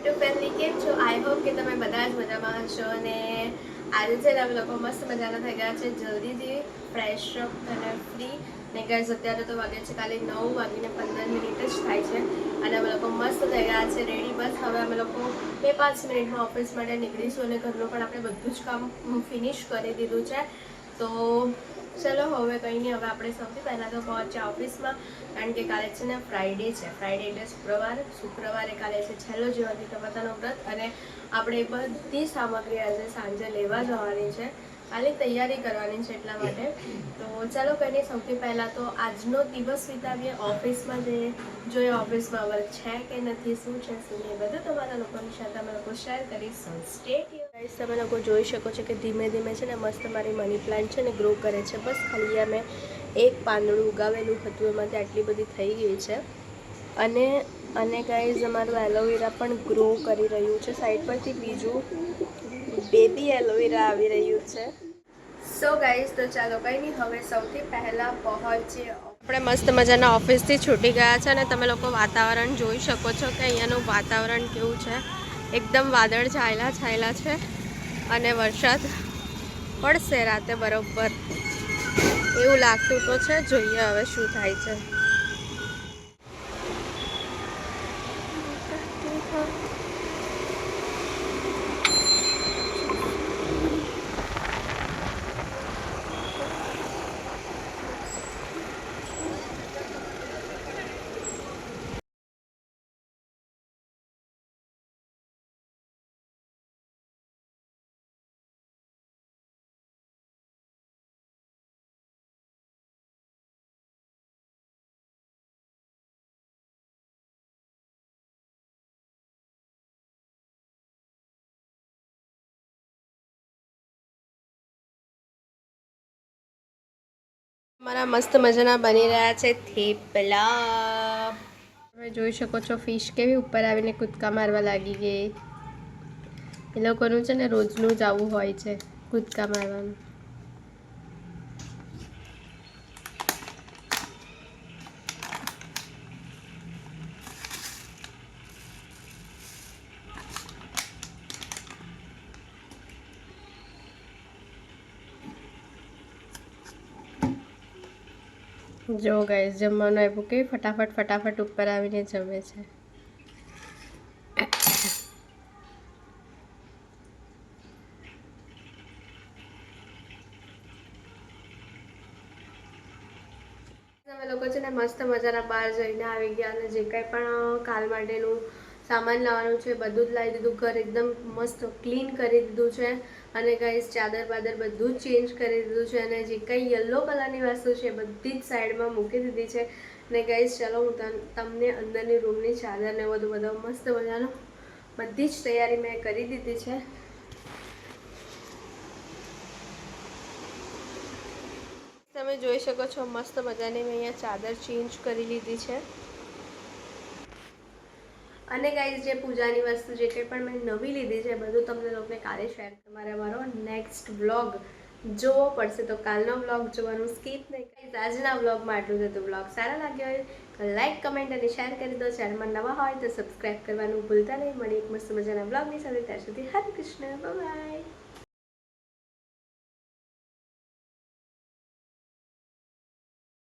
YouTube family કેમ છો? I hope કે તમે બધા જ મજામાં હશો. અને આજે છે ને અમે લોકો મસ્ત મજાના થઈ ગયા છે, જલ્દીથી ફ્રેશ અપ અને ફ્રી. ને ગાઈઝ અત્યારે તો વાગે છે ખાલી 9:15 જ થાય છે અને અમે લોકો મસ્ત થઈ ગયા છે રેડી. બસ હવે અમે લોકો 2-5 મિનિટમાં ઓફિસ માટે નીકળીશું અને ઘરનું પણ આપણે બધું જ કામ ફિનિશ કરી દીધું છે. તો ચલો હવે કંઈ નહીં, હવે આપણે સૌથી પહેલાં તો પહોંચ્યા ઓફિસમાં, કારણ કે કાલે છે ને ફ્રાઈડે છે. ફ્રાઈડે એટલે શુક્રવારે કાલે છે છેલ્લો દિવસ તપતાનો વ્રત, અને આપણે બધી સામગ્રી આજે સાંજે લેવા જવાની છે, ખાલી તૈયારી કરવાની છે એટલા માટે. તો ચાલો કંઈ નહીં, સૌથી પહેલાં તો આજનો દિવસ વિતાવીએ ઓફિસમાં જઈએ, જોઈએ ઓફિસમાં વર્ક છે કે નથી, શું છે શું નહીં, બધું તમારા લોકોની સાથે અમે લોકો શેર કરીશું. Stay tune. તમે લોકો જોઈ શકો છો કે ધીમે ધીમે છે ને મસ્ત મારી મની પ્લાન્ટ છે ને ગ્રો કરે છે. બસ ખાલી અમે એક પાંદડું ઉગાવેલું હતું એમાંથી આટલી બધી થઈ ગઈ છે. અને ગાઈઝ અમારું એલોવેરા પણ ગ્રો કરી રહ્યું છે. સાઈડ પરથી બીજું બેબી એલોવેરા આવી રહ્યું છે. સો ગાઈઝ, તો ચાલો કંઈ નહીં, હવે સૌથી પહેલાં પહોંચીએ. આપણે મસ્ત મજાના ઓફિસથી છૂટી ગયા છે અને તમે લોકો વાતાવરણ જોઈ શકો છો કે અહીંયાનું વાતાવરણ કેવું છે. એકદમ વાદળ છાયેલા છે અને વરસાદ પડશે રાતે બરોબર એવું લાગતું તો છે. જોઈએ હવે શું થાય છે. મારા મસ્ત મજાના બની રહ્યા છે થેપલા. તમે જોઈ શકો છો ફિશ કેવી ઉપર આવીને કૂદકા મારવા લાગી ગઈ. એ લોકોનું છે ને રોજનું જ આવું હોય છે, કૂદકા મારવાનું. જો ગાઈસ, જમવાનું આપ્યું કે ફટાફટ ઉપર આવીને જમે છે. અમે લોકો છે ને મસ્ત મજાના બહાર જઈને આવી ગયા અને જે કંઈ પણ કાલ માટેનું સામાન લાવવાનું છે બધું જ લાવી દીધું. ઘર એકદમ મસ્ત ક્લીન કરી દીધું છે અને ગાઈસ ચાદર બાદર બધું જ ચેન્જ કરી દીધું છે. અને જે કંઈ યલો કલરની વસ્તુ છે બધી જ સાઈડમાં મૂકી દીધી છે. અને ગાઈસ ચાલો હું તમને અંદરની રૂમની ચાદર ને બધું મસ્ત મજાનું બધી જ તૈયારી મેં કરી દીધી છે. તમે જોઈ શકો છો મસ્ત મજાની મેં અહીંયા ચાદર ચેન્જ કરી લીધી છે. અને ગાઈઝ, જે પૂજાની વસ્તુ જે કંઈ પણ મેં નવી લીધી છે બધું તમને લોકોને કાલે શેર. તમારે મારો નેક્સ્ટ વ્લોગ જોવો પડશે, તો કાલનો વ્લોગ જોવાનું સ્કીપ નહીં. ગાઈઝ, આજના વ્લોગમાં આટલું જ હતું. વ્લોગ સારા લાગ્યો હોય તો લાઈક, કમેન્ટ અને શેર કરી દો. ચેનલમાં નવા હોય તો સબસ્ક્રાઈબ કરવાનું ભૂલતા નહીં. મળી એક મસ્ત મજાના વ્લોગની સાથે, ત્યાં સુધી હરે કૃષ્ણ, બાય.